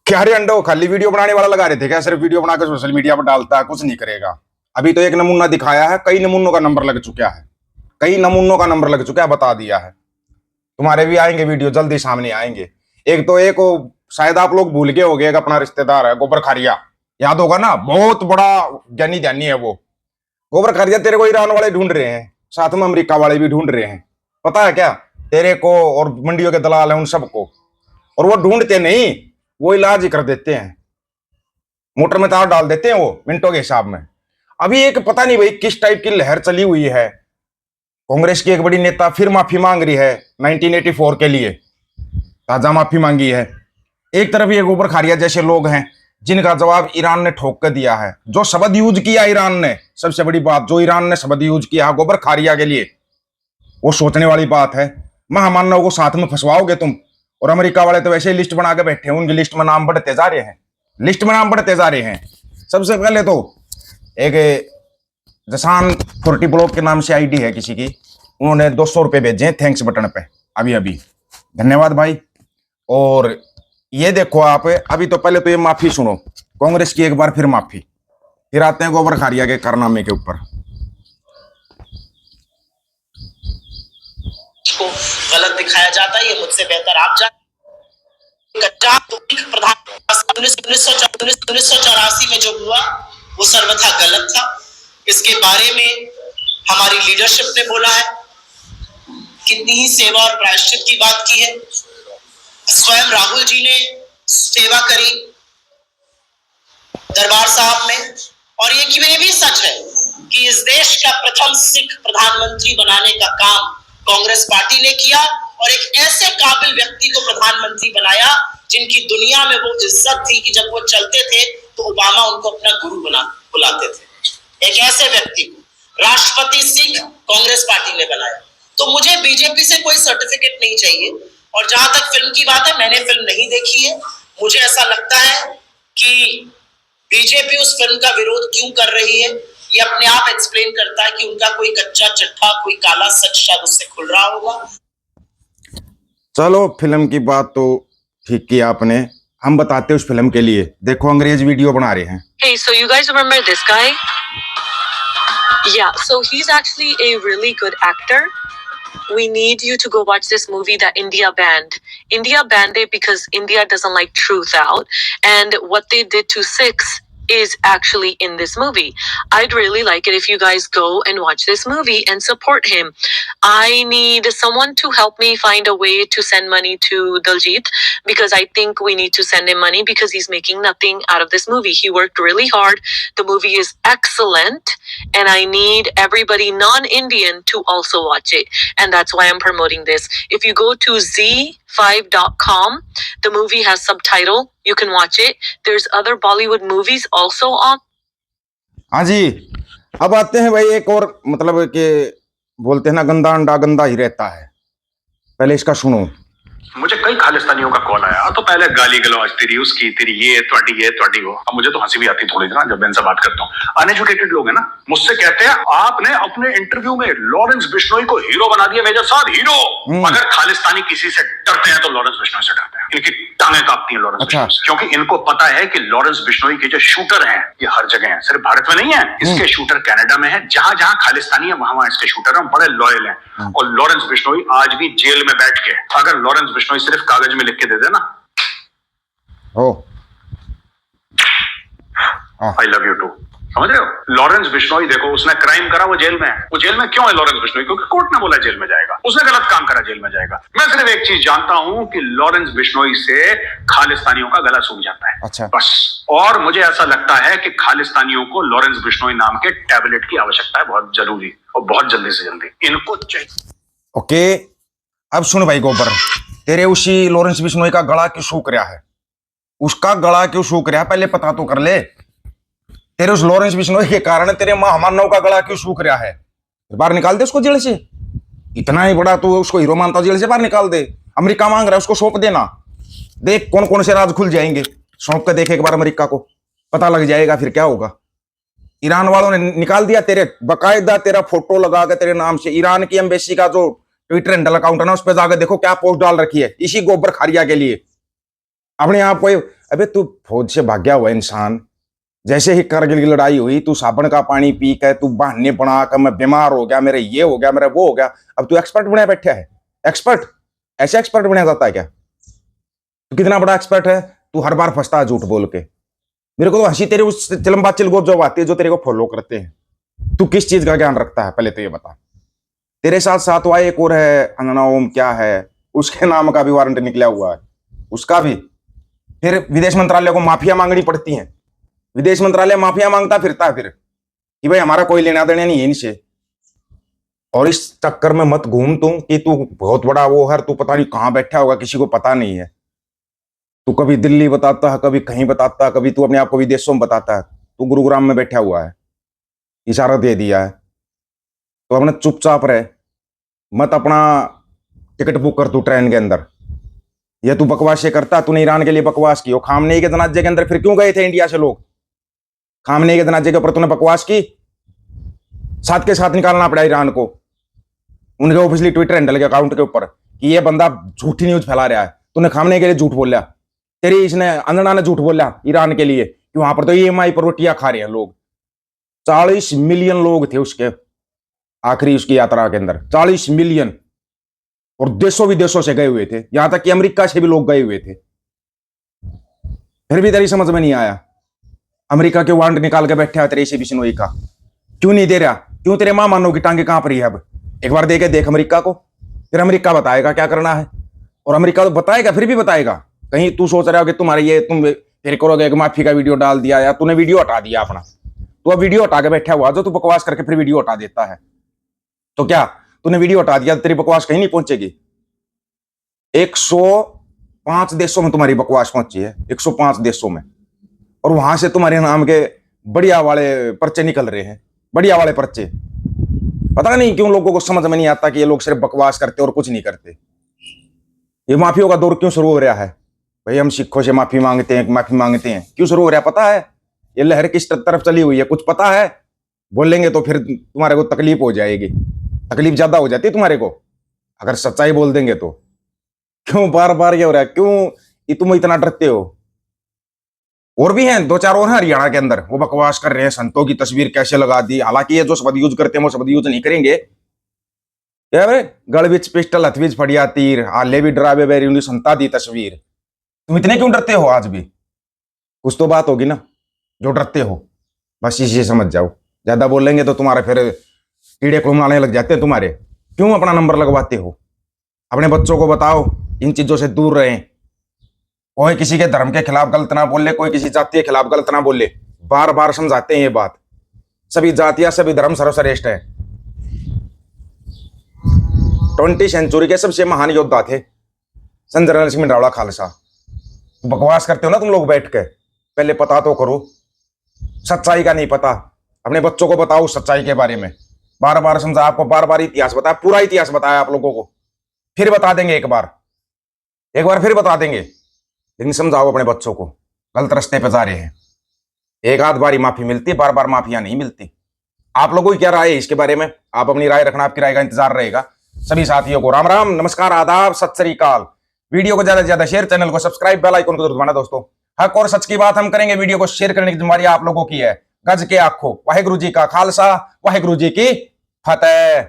क्या रे अंडो, खाली वीडियो बनाने वाला लगा रहे थे क्या? सिर्फ वीडियो बनाकर सोशल मीडिया पर डालता है, कुछ नहीं करेगा। अभी तो एक नमूना दिखाया है, कई नमूनों का नंबर लग चुका है। कई नमूनों का नंबर लग चुका है, बता दिया है। तुम्हारे भी आएंगे वीडियो, जल्दी सामने आएंगे। एक शायद आप लोग भूल गए हो गए, एक अपना रिश्तेदार है गोबर खारिया, याद होगा ना, बहुत बड़ा ज्ञानी ध्यानी है वो। गोबर खारिया, तेरे को ईरान वाले ढूंढ रहे हैं, साथ में अमेरिका वाले भी ढूंढ रहे हैं। पता है क्या? तेरे को और मंडियों के दलाल हैं उन सबको। और वो ढूंढते नहीं, वो इलाज ही कर देते हैं, मोटर में तार डाल देते हैं वो मिनटों के हिसाब में। अभी एक पता नहीं भाई किस टाइप की लहर चली हुई है। कांग्रेस की एक बड़ी नेता फिर माफी मांग रही है 1984 के लिए, ताजा माफी मांगी है। एक तरफ ये गोबर खारिया जैसे लोग हैं जिनका जवाब ईरान ने ठोक कर दिया है। जो शब्द यूज किया ईरान ने, सबसे बड़ी बात, जो ईरान ने शब्द यूज किया गोबर खारिया के लिए, वो सोचने वाली बात है। महामानव को साथ में फंसवाओगे तुम। और अमेरिका वाले तो वैसे ही लिस्ट बना के बैठे हैं, उनकी लिस्ट में नाम बढ़ते जा रहे हैं, लिस्ट में नाम बढ़ते जा रहे हैं। सबसे पहले तो एक जसान 40 ब्लॉक के नाम से आईडी है किसी की, उन्होंने 200 रुपये भेजे थैंक्स बटन पे अभी अभी, धन्यवाद भाई। और ये देखो आप, अभी तो पहले तो ये माफी सुनो कांग्रेस की, एक बार फिर माफी, फिर आते हैं गोबर खारिया के कारनामे के ऊपर। को गलत दिखाया जाता है, ये मुझसे बेहतर आप जान। प्रधान 1984 में जो हुआ वो सर्वथा गलत था। इसके बारे में हमारी लीडरशिप ने बोला है, कितनी ही सेवा और प्रायश्चित की बात की है। स्वयं राहुल जी ने सेवा करी दरबार साहब में। और ये भी सच है कि इस देश का प्रथम सिख प्रधानमंत्री बनाने का काम कांग्रेस पार्टी ने किया और एक ऐसे काबिल व्यक्ति को प्रधानमंत्री बनाया जिनकी दुनिया में वो इज्जत थी कि जब वो चलते थे तो ओबामा उनको अपना गुरु बुलाते थे। एक ऐसे व्यक्ति को राष्ट्रपति सिख कांग्रेस पार्टी ने बनाया। तो मुझे बीजेपी से कोई सर्टिफिकेट नहीं चाहिए। और जहां तक फिल्म की बात है, मैंने फिल्म नहीं देखी है। मुझे ऐसा लगता है कि बीजेपी उस फिल्म का विरोध क्यों कर रही है, ये अपने आप एक्सप्लेन करता है कि उनका कोई कच्चा चिट्ठा, कोई काला सच शायद उससे खुल रहा होगा। चलो, फिल्म की बात तो ठीक किया आपने, हम बताते उस फिल्म के लिए। देखो अंग्रेज वीडियो बना रहे हैं। Hey, so you guys remember this guy? Yeah, so he's actually a really good actor. We need you to go watch this movie that India banned. India banned it because India doesn't like truth out, and what they did to Sikhs is actually in this movie. I'd really like it if you guys go and watch this movie and support him. I need someone to help me find a way to send money to Daljit, because I think we need to send him money because he's making nothing out of this movie. He worked really hard. The movie is excellent and I need everybody non-Indian to also watch it, and that's why I'm promoting this. If you go to z5.com, the movie has subtitle, you can watch it. There's other Bollywood movies also on. हाँ जी, अब आते हैं भाई एक और, मतलब कि बोलते हैं ना, गंदा अंडा गंदा ही रहता है। पहले इसका सुनो। मुझे कई खालिस्तानियों का कॉल आया, तो पहले गाली गलौज, तेरी उसकी, तेरी ये त्वाडी वो। अब मुझे तो हंसी भी आती थोड़ी ना जब मैं इनसे बात करता हूँ। अनएजुकेटेड लोग है ना, मुझसे कहते हैं आपने अपने इंटरव्यू में लॉरेंस बिश्नोई को हीरो बना दिया। मेजर साहब हीरो, अगर खालिस्तानी किसी से डरते हैं तो लॉरेंस बिश्नोई से डरते हैं। इनकी टांगें कांपती हैं लॉरेंस बिश्नोई से, क्योंकि इनको पता है कि लॉरेंस बिश्नोई के जो शूटर हैं ये हर जगह हैं, सिर्फ भारत में नहीं है। इसके शूटर कनाडा में है, जहां जहां खालिस्तानी है वहां इसके शूटर हैं, बड़े लॉयल हैं। और लॉरेंस बिश्नोई आज भी जेल में बैठ के, अगर लॉरेंस बिश्नोई सिर्फ कागज में लिख के दे देना, आई लव यू टू, समझ रहे हो। लॉरेंस बिश्नोई देखो, उसने क्राइम करा, वो जेल में है। वो जेल में क्यों है लॉरेंस बिश्नोई? क्योंकि कोर्ट ने बोला जेल में जाएगा। उसने गलत काम करा, जेल में जाएगा। मैं सिर्फ एक चीज जानता हूं कि लॉरेंस बिश्नोई से खालिस्तानियों का गला सूख जाता है। अच्छा, बस। और मुझे ऐसा लगता है कि खालिस्तानियों को लॉरेंस बिश्नोई नाम के टैबलेट की आवश्यकता है, बहुत जरूरी और बहुत जल्दी से जल्दी इनको चाहिए। ओके, अब सुन भाई गोबर, तेरे उसी लॉरेंस बिश्नोई का गला क्यों सूख रहा है? उसका गला क्यों सूख रहा है, पहले पता तो कर ले। तेरे उस लॉरेंस बिश्नोई के कारण तेरे महामानव का गला क्यों सूख रहा है? बाहर निकाल दे उसको जेल से। इतना ही बड़ा तू उसको हीरो मानता, जेल से बाहर निकाल दे। अमेरिका मांग रहा है, उसको सौंप देना। देख कौन कौन से राज खुल जाएंगे, सौंप कर देखे एक बार अमेरिका को, पता लग जाएगा फिर क्या होगा। ईरान वालों ने निकाल दिया तेरे, बकायदा तेरा फोटो लगा के तेरे नाम से। ईरान की एम्बेसी का जो ट्विटर हैंडल अकाउंट है ना, उस पर जाकर देखो क्या पोस्ट डाल रखी है इसी गोबर खारिया के लिए। अपने आप को अबे तू फौज से भाग गया हुआ इंसान, जैसे ही करगिल की लड़ाई हुई तू साबुन का पानी पी के तू बहाने बना कर मैं बीमार हो गया, मेरे ये हो गया, मेरा वो हो गया, अब तू एक्सपर्ट बना बैठा है। एक्सपर्ट ऐसे एक्सपर्ट बनाया जाता है क्या? तू कितना बड़ा एक्सपर्ट है, तू हर बार फंसता है झूठ बोल के। मेरे को तो हंसी तेरे उस चिलम्बा चिलगोप जो आती है जो तेरे को फॉलो करते हैं। तू किस चीज का ज्ञान रखता है पहले तो ये बता। तेरे साथ सातवां एक और है अननाओम क्या है, उसके नाम का भी वारंट निकला हुआ है, उसका भी। फिर विदेश मंत्रालय को माफिया मांगनी पड़ती है, विदेश मंत्रालय माफिया मांगता फिरता है फिर कि भाई हमारा कोई लेना देना नहीं है इनसे। और इस चक्कर में मत घूम तू कि तू बहुत बड़ा वो है, तू पता नहीं कहां बैठा होगा, किसी को पता नहीं है। तू कभी दिल्ली बताता है, कभी कहीं बताता है, कभी तू अपने आप को विदेशों में बताता है। तू गुरुग्राम में बैठा हुआ है, इशारा दे दिया है। तो अपना चुपचाप रहे, मत अपना टिकट बुक कर तू ट्रेन के अंदर। ये तू बकवास से करता, तूने ईरान के लिए बकवास की। खामनेई के जनाजे के अंदर फिर क्यों गए थे इंडिया से लोग? खामनेई के जनाजे के ऊपर तूने बकवास की, साथ के साथ निकालना पड़ा ईरान को उनके ऑफिशियली ट्विटर हैंडल के अकाउंट के ऊपर कि ये बंदा झूठी न्यूज फैला रहा है। तूने खामनेई के लिए झूठ बोला, तेरी इसने अंजना ने झूठ बोला ईरान के लिए कि वहां पर तो EMI पर रोटियां खा रहे हैं लोग। 40 मिलियन लोग थे उसके आखिरी उसकी यात्रा के अंदर, 40 मिलियन, और देशों विदेशों से गए हुए थे, यहां तक कि अमेरिका से भी लोग गए हुए थे। फिर भी तेरी समझ में नहीं आया। अमेरिका के वारंट निकाल के बैठे है तेरे से बिश्नोई का, क्यों नहीं दे रहा? क्यों तेरे मां मानो की टांगे कहां पर ही है? अब एक बार दे के देख अमेरिका को, फिर अमेरिका बताएगा क्या करना है। और अमेरिका तो बताएगा, फिर भी बताएगा। कहीं तू सोच रहा हो कि तुम्हारे ये तुम फिर करोगे एक माफी का वीडियो डाल दिया या तूने वीडियो हटा दिया अपना, तो अब वीडियो हटा के बैठा हुआ जो तू बकवास करके फिर वीडियो हटा देता है। तो क्या तूने वीडियो हटा दिया, तेरी बकवास कहीं नहीं पहुंचेगी। 105 देशों में तुम्हारी बकवास पहुंची है, 105 देशों में, और वहां से तुम्हारे नाम के बढ़िया वाले पर्चे निकल रहे हैं, बढ़िया वाले पर्चे। पता नहीं क्यों लोगों को समझ में नहीं आता कि ये लोग सिर्फ बकवास करते और कुछ नहीं करते। ये माफियों का दौर क्यों शुरू हो रहा है? भाई हम सिखों से माफी मांगते हैं, माफी मांगते हैं, क्यों शुरू हो रहा है पता है? ये लहर किस तरफ चली हुई है कुछ पता है? बोलेंगे तो फिर तुम्हारे को तकलीफ हो जाएगी, तकलीफ ज्यादा हो जाती है तुम्हारे को अगर सच्चाई बोल देंगे तो। क्यों बार बार ये हो रहा है? क्यों तुम इतना डरते हो? और भी हैं, 2-4 और हैं हरियाणा के अंदर, वो बकवास कर रहे हैं संतों की तस्वीर कैसे लगा दी। हालांकि ये जो शब्द यूज करते हैं वो शब्द यूज नहीं करेंगे। यार गल विच पिस्टल हथ विच फड़िया तीर, हाले भी डरावे बैरी संता दी तस्वीर। तुम इतने क्यों डरते हो? आज भी कुछ तो बात होगी ना जो डरते हो, बस इसे समझ जाओ। ज्यादा बोलेंगे तो तुम्हारे फिर कीड़े कुड़माने लग जाते हैं तुम्हारे। क्यों अपना नंबर लगवाते हो? अपने बच्चों को बताओ इन चीजों से दूर रहें। कोई किसी के धर्म के खिलाफ गलत ना बोले, कोई किसी जाति के खिलाफ गलत ना बोले। बार बार समझाते हैं ये बात। सभी जातियां सभी धर्म सर्वश्रेष्ठ है। 20वीं सेंचुरी के सबसे महान योद्धा थे संत जनरल सिंह भिंडरावाला खालसा। बकवास करते हो ना तुम लोग बैठ के, पहले पता तो करो। सच्चाई का नहीं पता, अपने बच्चों को बताओ सच्चाई के बारे में। बार बार समझा आपको, बार बार इतिहास बताया, पूरा इतिहास बताया आप लोगों को, फिर बता देंगे एक बार फिर बता देंगे। लेकिन समझाओ अपने बच्चों को, गलत रास्ते पे जा रहे हैं। एक आध बारी माफी मिलती है, बार बार माफियां नहीं मिलती। आप लोगों की क्या राय है इसके बारे में? आप अपनी राय रखना, आपकी राय का इंतजार रहेगा। सभी साथियों को राम राम, नमस्कार, आदाब, सत श्री अकाल। वीडियो को ज्यादा से ज्यादा शेयर, चैनल को सब्सक्राइब, बेल आइकन को जरूर दबाना दोस्तों। हक और सच की बात हम करेंगे, वीडियो को शेयर करने की जिम्मेदारी आप लोगों की है। गज के आखो, वाहेगुरु जी का खालसा, वाहेगुरु जी की फतेह।